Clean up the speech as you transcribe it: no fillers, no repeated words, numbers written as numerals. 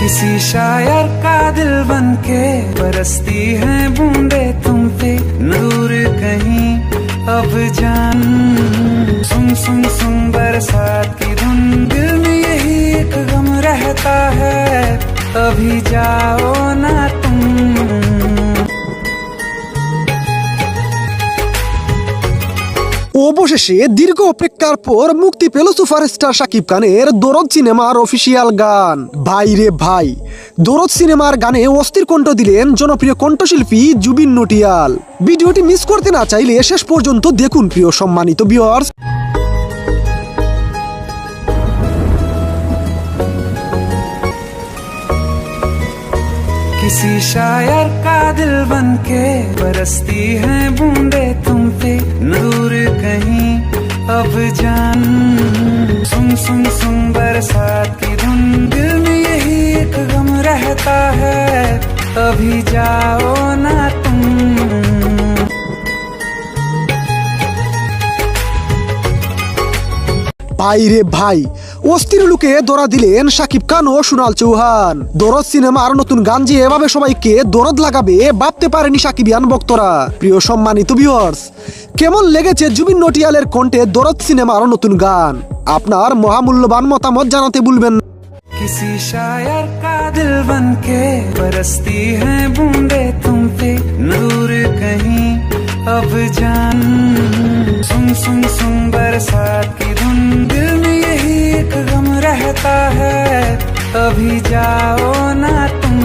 किसी शायर का दिल बनके बरसती हैं बूंदे तुम पे, दूर कहीं अब जान। सुन सुन सुन बरसात की धुन, दिल में यही एक गम रहता है, अभी जाओ ना तुम। অবশেষে দীর্ঘ অপেক্ষার পর মুক্তি পেল সুপারস্টার শাকিব খানের দরদ সিনেমার অফিসিয়াল গান। ভাই রে ভাই, দরদ সিনেমার গানে অস্থির কণ্ঠ দিলেন জনপ্রিয় কণ্ঠশিল্পী জুবিন নটিয়াল। ভিডিওটি মিস করতে না চাইলে শেষ পর্যন্ত দেখুন প্রিয় সম্মানিত ভিউয়ার্স। किसी शायर का दिल बनके बरसती हैं बूंदे तुम पे, दूर कहीं अब जान। सुन सुन सुन बरसात की धुन, दिल में यही एक गम रहता है, अभी जाओ ना तुम। ভাই রে ভাই, অস্থির লুকে ধরা দিলেন শাকিব খান ও সোনাল চৌহান। দরদ সিনেমার নতুন গান যে এভাবে সবাইকে দরদ লাগাবে ভাবতে পারেনি শাকিবিয়ান ভক্তরা। প্রিয় সম্মানিত ভিউয়ার্স, কেমন লেগেছে জুবিন নটিয়ালের কণ্ঠে দরদ সিনেমার নতুন গান? আপনার মহামূল্যবান মতামত জানাতে ভুলবেন না। किसी शायर का दिल बनके बरसती हैं बूंदे तुम पे, दूर कहीं अब जान। सुन सुन सुन बरसात की धुन, दिल में यही एक गम रहता है, अभी जाओ ना तुम।